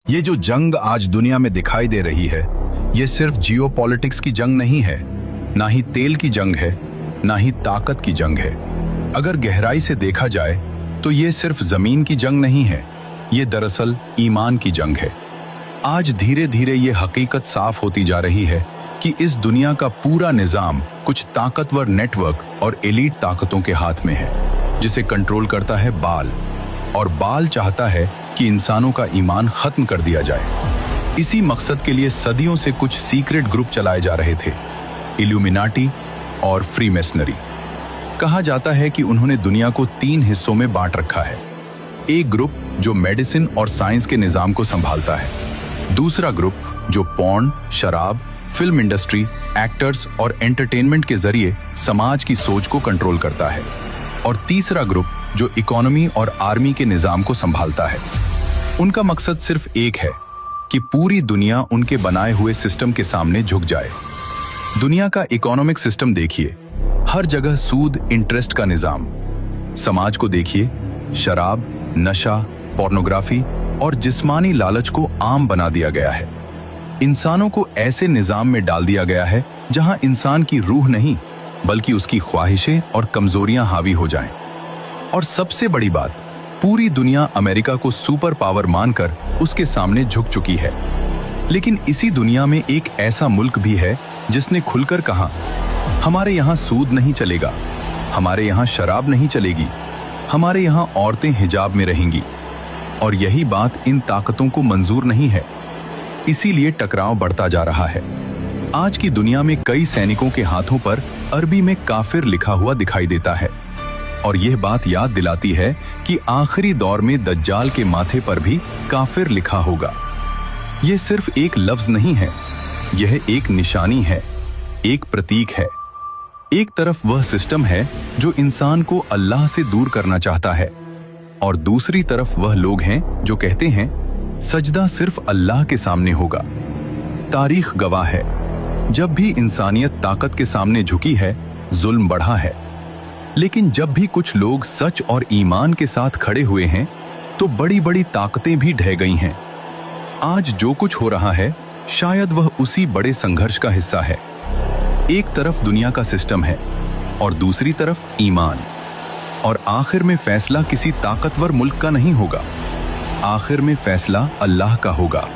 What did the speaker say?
ये जो जंग आज दुनिया में दिखाई दे रही है, ये सिर्फ जियोपॉलिटिक्स की जंग नहीं है, ना ही तेल की जंग है, ना ही ताकत की जंग है। अगर गहराई से देखा जाए तो ये सिर्फ जमीन की जंग नहीं है, ये दरअसल ईमान की जंग है। आज धीरे धीरे ये हकीकत साफ होती जा रही है कि इस दुनिया का पूरा निजाम कुछ ताकतवर नेटवर्क और एलीट ताकतों के हाथ में है, जिसे कंट्रोल करता है बाल। और बाल चाहता है कि इंसानों का ईमान खत्म कर दिया जाए। इसी मकसद के लिए सदियों से कुछ सीक्रेट ग्रुप चलाए जा रहे थे, इल्यूमिनाटी और फ्रीमेसनरी। कहा जाता है कि उन्होंने दुनिया को 3 हिस्सों में बांट रखा है। एक ग्रुप जो मेडिसिन और साइंस के निजाम को संभालता है, दूसरा ग्रुप जो पॉर्न, शराब, फिल्म इंडस्ट्री, एक्टर्स और एंटरटेनमेंट के जरिए समाज की सोच को कंट्रोल करता है, और तीसरा ग्रुप जो इकोनॉमी और आर्मी के निजाम को संभालता है। उनका मकसद सिर्फ एक है कि पूरी दुनिया उनके बनाए हुए सिस्टम के सामने झुक जाए। दुनिया का इकोनॉमिक सिस्टम देखिए, हर जगह सूद, इंटरेस्ट का निजाम। समाज को देखिए, शराब, नशा, पोर्नोग्राफी और जिस्मानी लालच को आम बना दिया गया है। इंसानों को ऐसे निजाम में डाल दिया गया है जहां इंसान की रूह नहीं बल्कि उसकी ख्वाहिशें और कमजोरियां हावी हो जाएं। और सबसे बड़ी बात, पूरी दुनिया अमेरिका को सुपर पावर मानकर उसके सामने झुक चुकी है। लेकिन इसी दुनिया में एक ऐसा मुल्क भी है जिसने खुलकर कहा, हमारे यहाँ सूद नहीं चलेगा, हमारे यहाँ शराब नहीं चलेगी, हमारे यहाँ औरतें हिजाब में रहेंगी। और यही बात इन ताकतों को मंजूर नहीं है, इसीलिए टकराव बढ़ता जा रहा है। आज की दुनिया में कई सैनिकों के हाथों पर अरबी में काफिर लिखा हुआ दिखाई देता है, और यह बात याद दिलाती है कि आखिरी दौर में दज्जाल के माथे पर भी काफिर लिखा होगा। यह सिर्फ एक लफ्ज नहीं है, यह एक निशानी है, एक प्रतीक है। एक तरफ वह सिस्टम है जो इंसान को अल्लाह से दूर करना चाहता है, और दूसरी तरफ वह लोग हैं जो कहते हैं सजदा सिर्फ अल्लाह के सामने होगा। तारीख गवाह है, जब भी इंसानियत ताकत के सामने झुकी है, जुल्म बढ़ा है। लेकिन जब भी कुछ लोग सच और ईमान के साथ खड़े हुए हैं, तो बड़ी बड़ी ताकतें भी ढह गई हैं। आज जो कुछ हो रहा है, शायद वह उसी बड़े संघर्ष का हिस्सा है। एक तरफ दुनिया का सिस्टम है और दूसरी तरफ ईमान। और आखिर में फैसला किसी ताकतवर मुल्क का नहीं होगा, आखिर में फैसला अल्लाह का होगा।